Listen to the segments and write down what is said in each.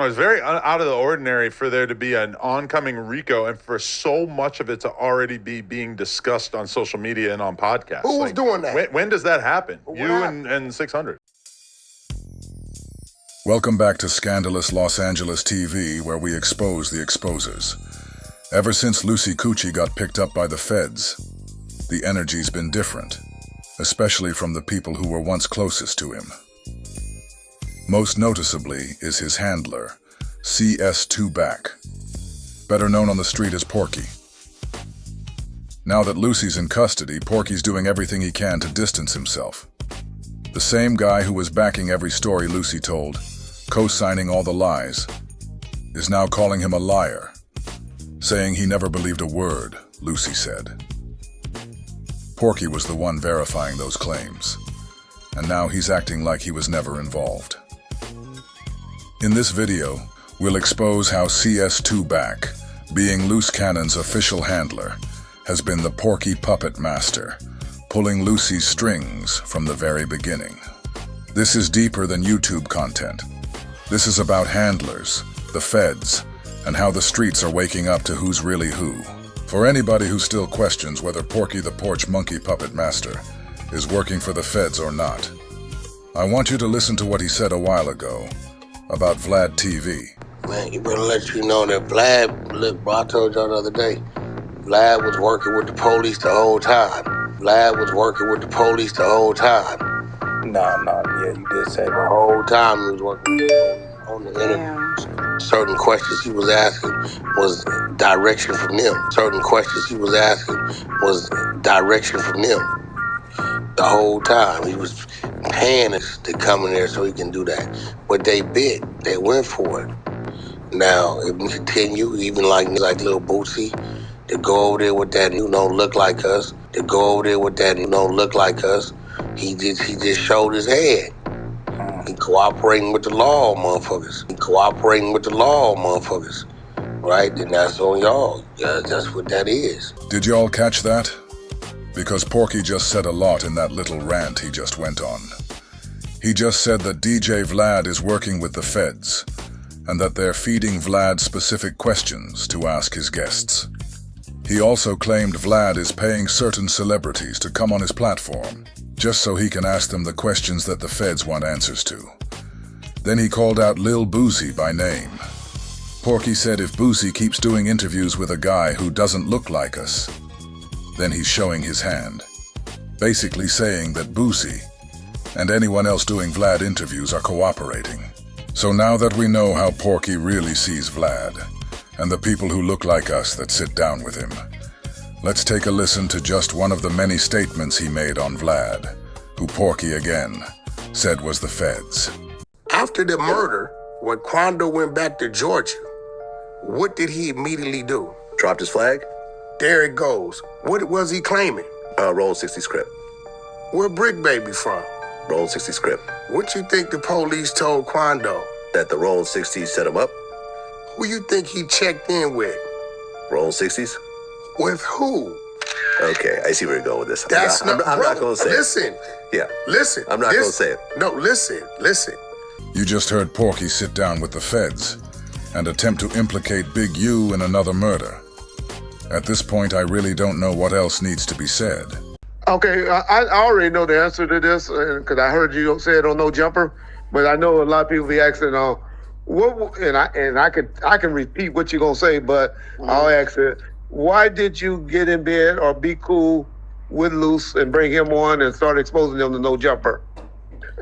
It's very out of the ordinary for there to be an oncoming RICO and for so much of it to already be being discussed on social media and on podcasts. Who's doing that? When does that happen? What you happened? and 600. Welcome back to Scandalous Los Angeles TV, where we expose the exposers. Ever since Luce Coochie got picked up by the feds, the energy's been different, especially from the people who were once closest to him. Most noticeably is his handler, CS2 Back, better known on the street as Porky. Now that Lucy's in custody, Porky's doing everything he can to distance himself. The same guy who was backing every story Lucy told, co-signing all the lies, is now calling him a liar, saying he never believed a word Lucy said. Porky was the one verifying those claims, and now he's acting like he was never involved. In this video, we'll expose how CS2 Back, being Loose Cannon's official handler, has been the Porky puppet master, pulling Lucy's strings from the very beginning. This is deeper than YouTube content. This is about handlers, the feds, and how the streets are waking up to who's really who. For anybody who still questions whether Porky the Porch Monkey Puppet Master is working for the feds or not, I want you to listen to what he said a while ago about Vlad TV. Man, you better let you know that Vlad, look, bro, I told y'all the other day, Vlad was working with the police the whole time. Vlad was working with the police the whole time. Yeah, you did say the whole time he was working on the interviews. Certain questions he was asking was direction from them. Certain questions he was asking was direction from them. The whole time he was paying us to come in there so he can do that. But they bit, they went for it. Now, if we continue, even like little Bootsy, to go over there with that who don't look like us, he just showed his head. He cooperating with the law, motherfuckers. Right? And that's on y'all. Yeah, that's what that is. Did y'all catch that? Because Porky just said a lot in that little rant he just went on. He just said that DJ Vlad is working with the feds, and that they're feeding Vlad specific questions to ask his guests. He also claimed Vlad is paying certain celebrities to come on his platform, just so he can ask them the questions that the feds want answers to. Then he called out Lil Boozy by name. Porky said if Boozy keeps doing interviews with a guy who doesn't look like us, then he's showing his hand, basically saying that Boozy and anyone else doing Vlad interviews are cooperating. So now that we know how Porky really sees Vlad, and the people who look like us that sit down with him, let's take a listen to just one of the many statements he made on Vlad, who Porky again said was the feds. After the murder, when Quando went back to Georgia, what did he immediately do? Dropped his flag? There it goes. What was he claiming? Roll 60 script. Where Brick Baby from? Roll 60 script. What you think the police told Quando? That the Roll 60s set him up? Who you think he checked in with? Roll 60s? With who? Okay, I see where you're going with this. That's I'm not going to say listen. it. Yeah. Listen. I'm not going to say it. No, listen. You just heard Porky sit down with the feds and attempt to implicate Big U in another murder. At this point, I really don't know what else needs to be said. Okay, I already know the answer to this because I heard you say it on No Jumper, but I know a lot of people be asking what, and I can repeat what you're gonna say, but I'll ask it. Why did you get in bed or be cool with Luce and bring him on and start exposing them to No Jumper?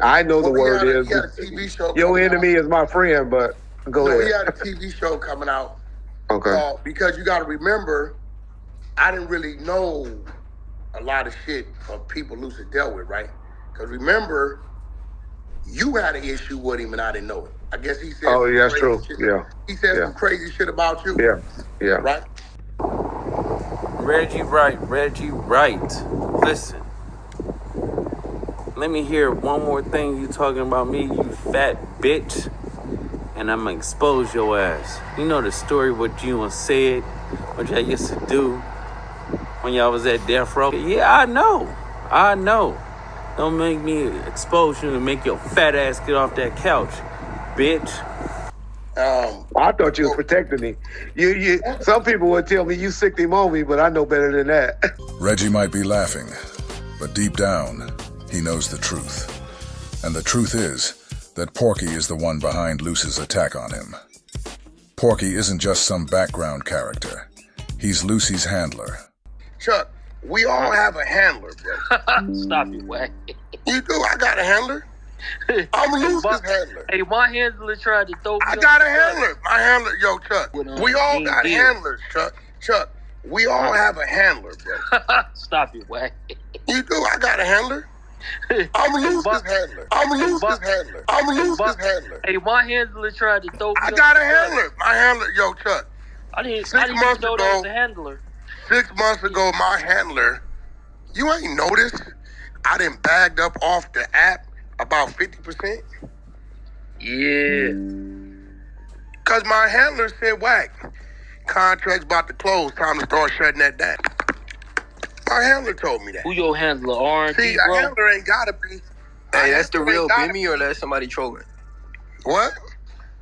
I know the word is he had a TV show your coming enemy out. is my friend, but go ahead. He had a TV show coming out. Okay. Because you got to remember, I didn't really know a lot of shit of people Luce had dealt with, right? Because remember, you had an issue with him and I didn't know it. I guess he said. Oh, yeah, that's true. Shit. Yeah. He said some crazy shit about you. Yeah. Right? Reggie right. Listen. Let me hear one more thing you talking about me, you fat bitch. And I'm gonna expose your ass. You know the story, what you said, what y'all used to do when y'all was at death row? Yeah, I know. Don't make me expose you and make your fat ass get off that couch, bitch. I thought you was protecting me. Some people would tell me you sicked him on me, but I know better than that. Reggie might be laughing, but deep down, he knows the truth. And the truth is that Porky is the one behind Luce's attack on him. Porky isn't just some background character. He's Lucy's handler. Chuck, we all have a handler, bro. Stop it, Wack. You do? I got a handler. I'm Luce's handler. Hey, my handler tried to throw me. I got a handler. My handler, yo, Chuck. We all got handlers, Chuck. Chuck, we all have a handler, bro. Stop it, Wack. You do? I got a handler. I'm Luce's handler. I'm Luce's handler. I'm Luce's handler. Hey, my handler tried to throw me. I got a handler. My handler, yo, Chuck. I didn't Six months know ago, that was a handler. 6 months ago, my handler, you ain't noticed I done bagged up off the app about 50%? Yeah. Because my handler said, Wack, contract's about to close, time to start shutting that down. My handler told me that. Who your handler, R&D, See, bro? a handler ain't gotta be. Hey, that's the real Bimmy or that's somebody trolling? What?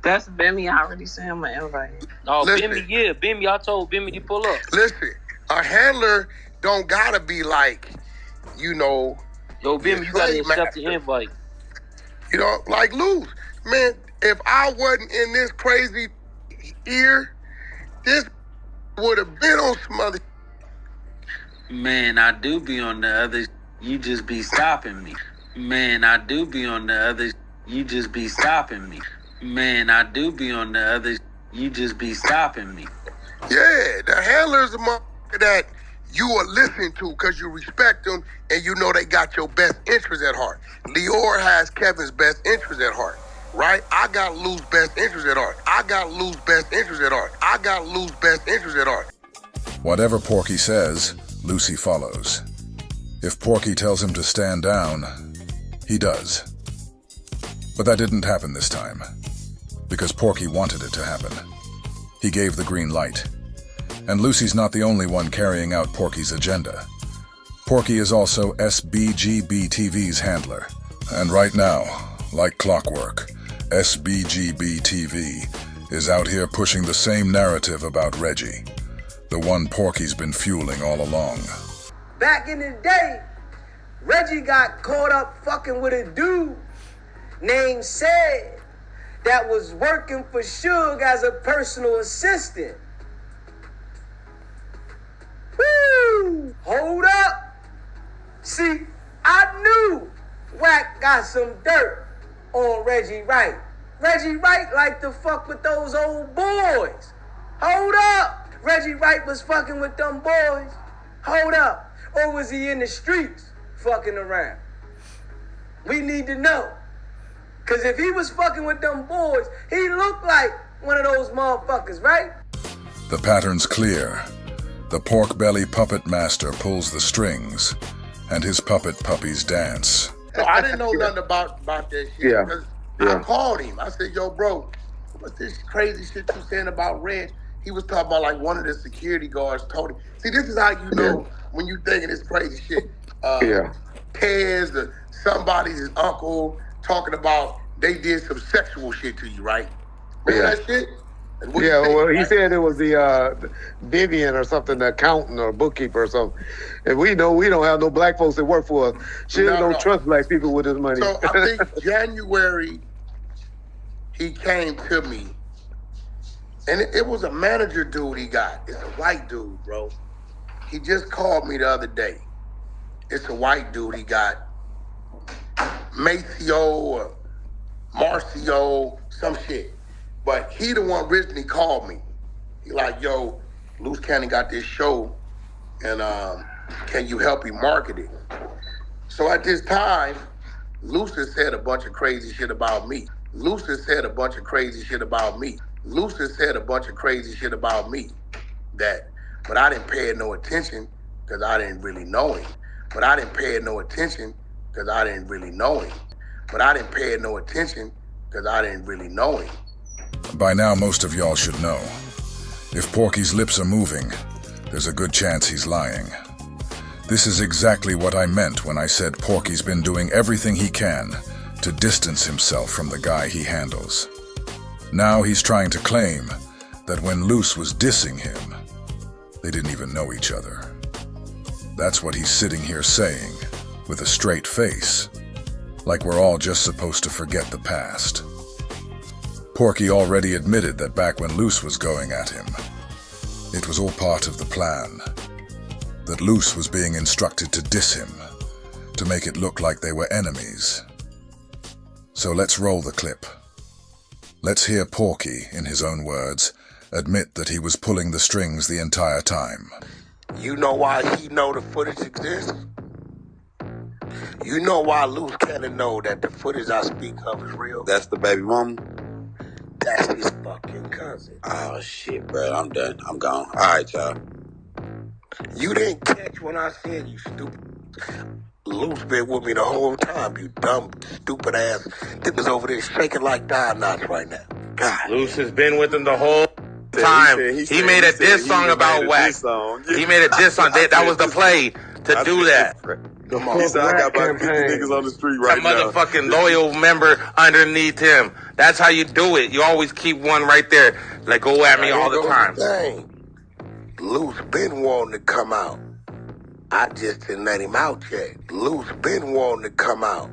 That's Bimmy. I already sent him an invite. No, Listen. Bimmy, yeah. Bimmy, I told Bimmy to pull up. Listen, a handler don't gotta be like, you know, Yo, Bimmy, you gotta slave accept the master. invite. You know, like Luce. Man, if I wasn't in this crazy ear, this would have been on some other. Man, I do be on the other. You just be stopping me. Man, I do be on the other. You just be stopping me. Man, I do be on the other. You just be stopping me. Yeah, the handler's a motherfucker that you will listen to because you respect them and you know they got your best interest at heart. Lior has Kevin's best interest at heart, right? I got Luce's best interest at heart. I got Luce's best interest at heart. I got Luce's best interest at heart. Whatever Porky says, Lucy follows. If Porky tells him to stand down, he does. But that didn't happen this time, because Porky wanted it to happen. He gave the green light. And Lucy's not the only one carrying out Porky's agenda. Porky is also SBGB-TV's handler. And right now, like clockwork, SBGB-TV is out here pushing the same narrative about Reggie, the one Porky's been fueling all along. Back in the day, Reggie got caught up fucking with a dude named Sid that was working for Suge as a personal assistant. Woo! Hold up. See, I knew Wack got some dirt on Reggie Wright. Reggie Wright liked to fuck with those old boys. Hold up. Reggie Wright was fucking with them boys. Hold up. Or was he in the streets fucking around? We need to know. Because if he was fucking with them boys, he looked like one of those motherfuckers, right? The pattern's clear. The pork belly puppet master pulls the strings, and his puppet puppies dance. So I didn't know nothing about that shit. Yeah. Because Yeah. I called him. I said, yo, bro, what's this crazy shit you saying about Reg? He was talking about like one of the security guards told him. See, this is how you know when you thinking this crazy shit. Tez or somebody's uncle talking about they did some sexual shit to you, right? Remember that shit? And what Yeah, you think, well, he right? said it was the Vivian or something, the accountant or bookkeeper or something. And we know we don't have no black folks that work for us. She don't trust black people with his money. So I think January, he came to me, and it was a manager dude he got. It's a white dude, bro. He just called me the other day. It's a white dude he got. Maceo or Marcio, some shit. But he the one originally called me. He like, yo, Luce County got this show, and can you help me market it? So at this time, Luce said a bunch of crazy shit about me. Luce said a bunch of crazy shit about me. Luce said a bunch of crazy shit about me. But I didn't pay it no attention because I didn't really know him. But I didn't pay it no attention because I didn't really know him. But I didn't pay it no attention because I didn't really know him. By now, most of y'all should know. If Porky's lips are moving, there's a good chance he's lying. This is exactly what I meant when I said Porky's been doing everything he can to distance himself from the guy he handles. Now he's trying to claim that when Luce was dissing him, they didn't even know each other. That's what he's sitting here saying, with a straight face, like we're all just supposed to forget the past. Porky already admitted that back when Luce was going at him, it was all part of the plan. That Luce was being instructed to diss him, to make it look like they were enemies. So let's roll the clip. Let's hear Porky, in his own words, admit that he was pulling the strings the entire time. You know why he know the footage exists? You know why Luce can't know that the footage I speak of is real? That's the baby mama? That's his fucking cousin. Oh, shit, bro. I'm done. I'm gone. All right, y'all. You didn't catch when I said you stupid. Luce been with me the whole time, you dumb, stupid ass. Niggas over there shaking like Don Knotts right now. God. Luce has been with him the whole time. He made a diss song about Wack. He made a diss song. That was the play to do that. Come on. He said I got about 50 niggas on the street right now. That motherfucking loyal member underneath him. That's how you do it. You always keep one right there. Like, go at me all the time. Luce been wanting to come out. I just didn't let him out yet. Luce been wanting to come out.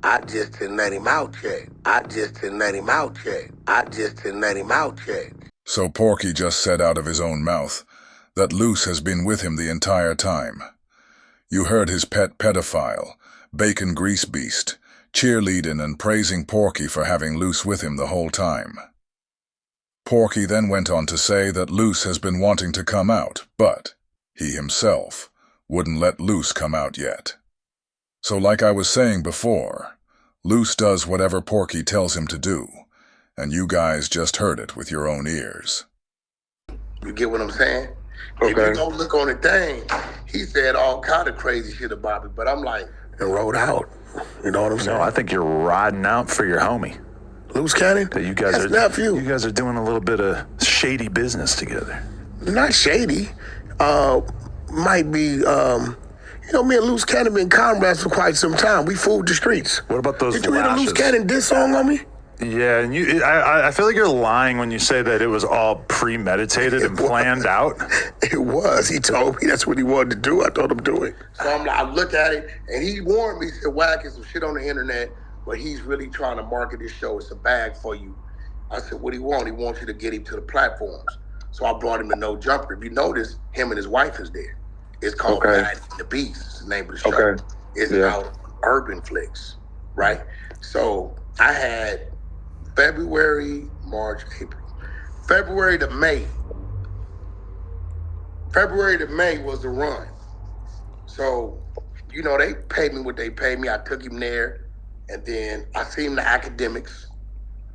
I just didn't let him out yet. I just didn't let him out yet. I just didn't let him out yet. So Porky just said out of his own mouth that Luce has been with him the entire time. You heard his pet pedophile, bacon grease beast, cheerleading and praising Porky for having Luce with him the whole time. Porky then went on to say that Luce has been wanting to come out, but he himself wouldn't let Luce come out yet. So like I was saying before, Luce does whatever Porky tells him to do, and you guys just heard it with your own ears. You get what I'm saying? Okay. If you don't look on the thing, he said all kind of crazy shit about me, but I'm like, it rolled out. You know what I'm saying? No, I think you're riding out for your homie. Luce Cannon? That you guys That's nephew. You guys are doing a little bit of shady business together. Not shady. Might be, me and Luce Cannon been comrades for quite some time. We fooled the streets. What about those Did you hear the Luce Cannon diss song on me? Yeah, and I feel like you're lying when you say that it was all premeditated and planned out. It was. He told me that's what he wanted to do. I told him do it. So I look at it, and he warned me. He said, Wack is some shit on the internet, but he's really trying to market this show. It's a bag for you. I said, what do he want? He wants you to get him to the platforms. So I brought him to No Jumper. If you notice, him and his wife is there. It's called Vlad the Beast. It's the name of the show. Okay. It's out Urban Flicks, right? So I had February, March, April. February to May was the run. So, they paid me what they paid me. I took him there, and then I seen the academics.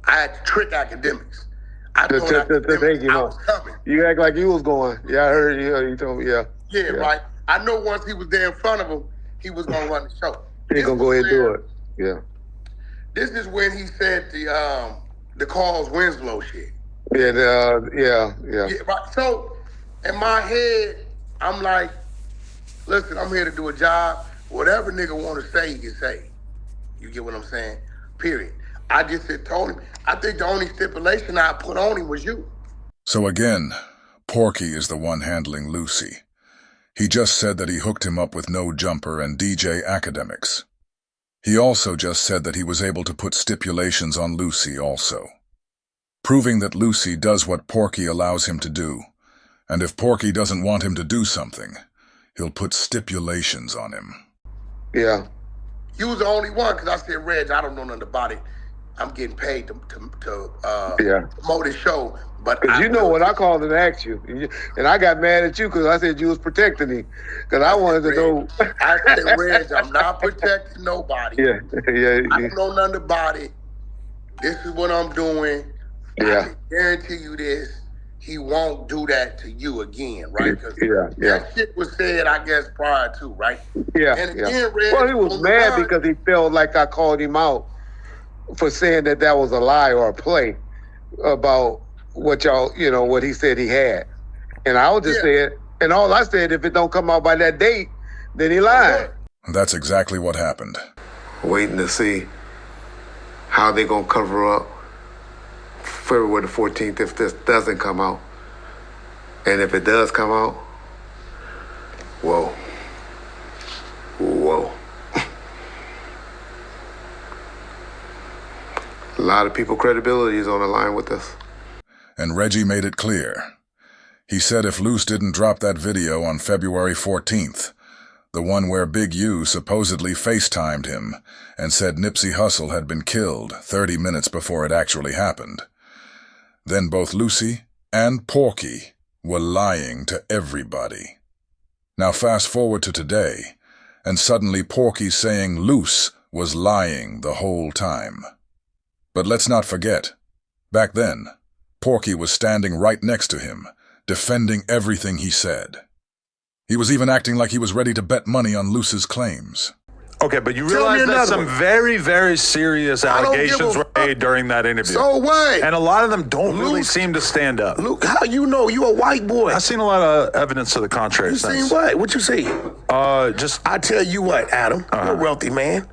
I had to trick academics. I told academics I was coming. You act like you was going. Yeah, I heard you. You told me, yeah. Yeah, right. I know once he was there in front of him, he was going to run the show. He going to go ahead and do it. Yeah. This is when he said the Carl's Winslow shit. Yeah, right. So, in my head, I'm like, listen, I'm here to do a job. Whatever nigga want to say, he can say. You get what I'm saying? Period. I just told him, I think the only stipulation I put on him was you. So again, Porky is the one handling Lucy. He just said that he hooked him up with No Jumper and DJ Academics. He also just said that he was able to put stipulations on Lucy also, proving that Lucy does what Porky allows him to do, and if Porky doesn't want him to do something, he'll put stipulations on him. Yeah. You was the only one, because I said, Reg, I don't know nothing about it. I'm getting paid to promote this show. But you know what I called and asked you, and I got mad at you because I said you was protecting me, because I wanted to know. I said, Reg, I'm not protecting nobody. Yeah. I don't know nothing about it. This is what I'm doing. Yeah. I can guarantee you this. He won't do that to you again, right? Because that shit was said, I guess, prior to, right? Yeah. And again, Reg, well, he was mad because he felt like I called him out for saying that was a lie or a play about what y'all, what he said he had. And I was just saying, and all I said, if it don't come out by that date, then he lied. That's exactly what happened. Waiting to see how they gonna cover up February the 14th if this doesn't come out. And if it does come out, whoa. Whoa. A lot of people credibility is on the line with this. And Reggie made it clear. He said if Luce didn't drop that video on February 14th, the one where Big U supposedly FaceTimed him and said Nipsey Hussle had been killed 30 minutes before it actually happened, then both Lucy and Porky were lying to everybody. Now fast forward to today, and suddenly Porky's saying Luce was lying the whole time. But let's not forget, back then, Porky was standing right next to him, defending everything he said. He was even acting like he was ready to bet money on Luce's claims. Okay, but you realize that some very, very serious allegations were made during that interview. So what? And a lot of them don't really seem to stand up. Luke, how you know? You a white boy. I've seen a lot of evidence to the contrary. You seen what? What you see? I tell you what, Adam. You're a wealthy man.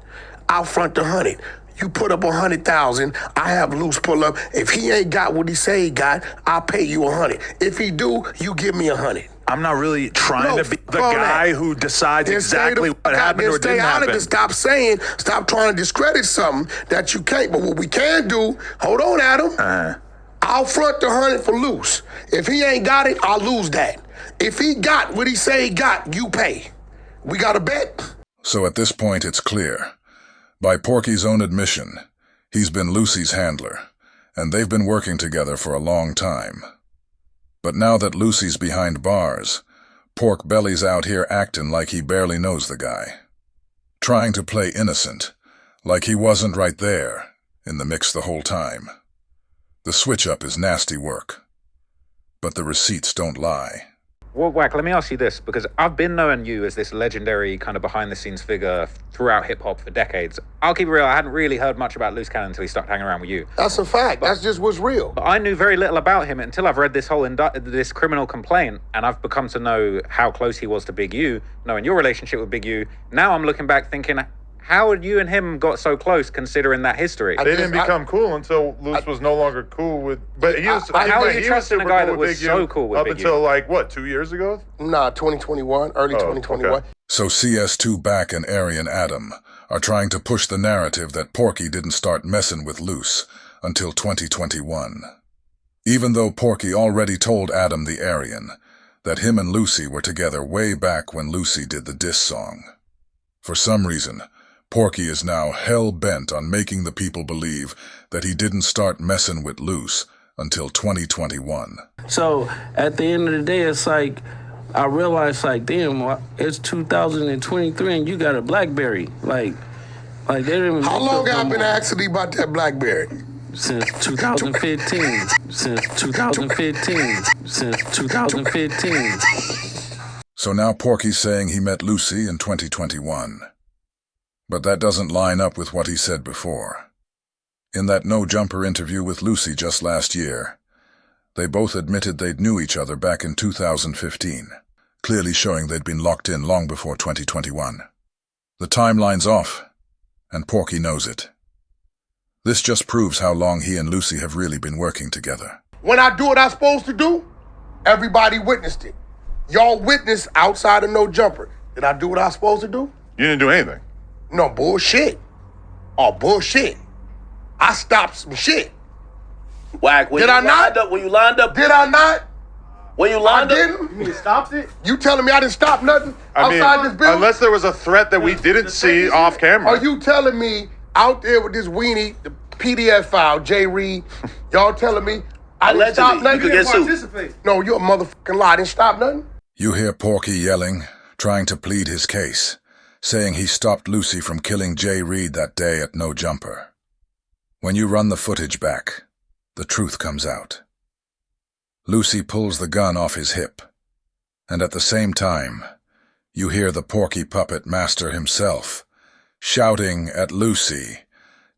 I'll front the 100. You put up 100,000. I have Luce pull up. If he ain't got what he say he got, I'll pay you 100. If he do, you give me 100. I'm not really trying to be the guy who decides exactly what happened or didn't happen. Stop trying to discredit something that you can't. But what we can do, hold on, Adam. I'll front the 100 for Luce. If he ain't got it, I'll lose that. If he got what he say he got, you pay. We got a bet. So at this point, it's clear. By Porky's own admission, he's been Lucy's handler, and they've been working together for a long time. But now that Lucy's behind bars, Pork Belly's out here acting like he barely knows the guy. Trying to play innocent, like he wasn't right there in the mix the whole time. The switch-up is nasty work. But the receipts don't lie. Well, Wack, let me ask you this, because I've been knowing you as this legendary kind of behind-the-scenes figure throughout hip-hop for decades. I'll keep it real, I hadn't really heard much about Luce Cannon until he started hanging around with you. That's a fact. That's just what's real. But I knew very little about him until I've read this whole this criminal complaint, and I've become to know how close he was to Big U, knowing your relationship with Big U. Now I'm looking back thinking, how had you and him got so close considering that history? They didn't become cool until Luce was no longer cool with... But he was... How are you trusting a guy that was so cool with Big U? Up until, like, what, 2 years ago? Nah, 2021, early 2021. Okay. So CS2 Back and Aryan Adam are trying to push the narrative that Porky didn't start messing with Luce until 2021. Even though Porky already told Adam the Aryan that him and Lucy were together way back when Lucy did the diss song. For some reason, Porky is now hell-bent on making the people believe that he didn't start messing with Luce until 2021. So, at the end of the day, it's like, I realized, like, damn, it's 2023 and you got a Blackberry. Like they didn't even... How long have I been asking about that Blackberry? Since 2015. Since 2015. So now Porky's saying he met Lucy in 2021. But that doesn't line up with what he said before. In that No Jumper interview with Lucy just last year, they both admitted they'd knew each other back in 2015, clearly showing they'd been locked in long before 2021. The timeline's off, and Porky knows it. This just proves how long he and Lucy have really been working together. When I do what I'm supposed to do, everybody witnessed it. Y'all witnessed outside of No Jumper. Did I do what I was supposed to do? You didn't do anything. No, bullshit. Oh, bullshit. I stopped some shit. Wack, when you lined up? Did I not? When you lined I up? didn't? You mean you stopped it? You telling me I didn't stop nothing outside this building? Unless there was a threat that we didn't see off camera. Are you telling me out there with this weenie, the PDF file, Jay Reed, y'all telling me I didn't stop nothing? You could get sued. No, you're a motherfucking lie. I didn't stop nothing. You hear Porky yelling, trying to plead his case, saying he stopped Lucy from killing Jay Reed that day at No Jumper. When you run the footage back, the truth comes out. Lucy pulls the gun off his hip, and at the same time, you hear the Porky puppet master himself shouting at Lucy,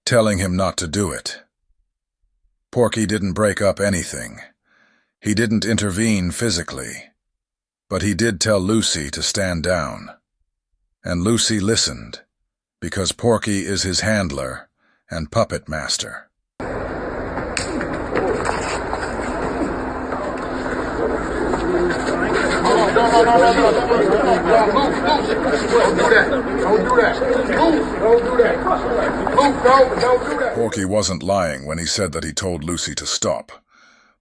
telling him not to do it. Porky didn't break up anything. He didn't intervene physically, but he did tell Lucy to stand down. And Lucy listened, because Porky is his handler and puppet master. Porky wasn't lying when he said that he told Lucy to stop.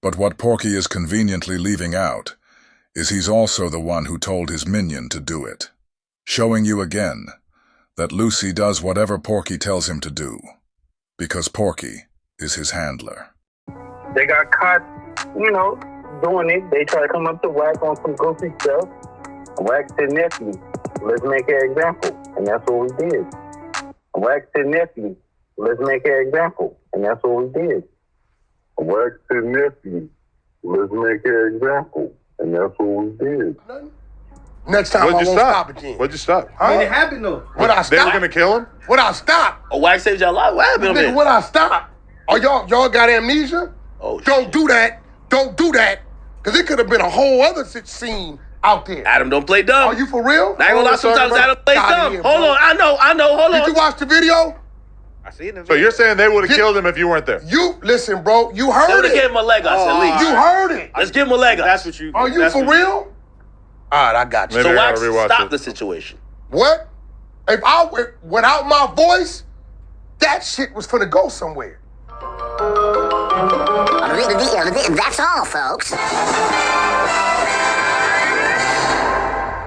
But what Porky is conveniently leaving out is he's also the one who told his minion to do it. Showing you again that Lucy does whatever Porky tells him to do, because Porky is his handler. They got caught, doing it. They try to come up to Wack on some goofy stuff. Wack said, nephew, let's make an example. And that's what we did. Wack said, nephew, let's make an example. And that's what we did. Wack said, nephew, let's make an example. And that's what we did. Next time I won't stop again. What'd you stop? I mean, it happened though. Would I stop? They were gonna kill him? Would I stop? Oh, Wack saved your life. What happened? Nigga, would I stop? Are y'all got amnesia? Oh, don't do that. Don't do that. Because it could have been a whole other scene out there. Adam, don't play dumb. Are you for real? I ain't gonna lie, sometimes Adam plays dumb. Hold on, I know, hold on. Did you watch the video? I seen the video. So you're saying they would have killed him if you weren't there? Listen, bro, you heard They would it. have gave him a leg up, at least. You heard it. Let's give him a leg up. That's what you. Are you for real? All right, I got you. Maybe So I Wack gotta rewatch stop it. the situation. What? If I without my voice, that shit was finna go somewhere. That's all, folks.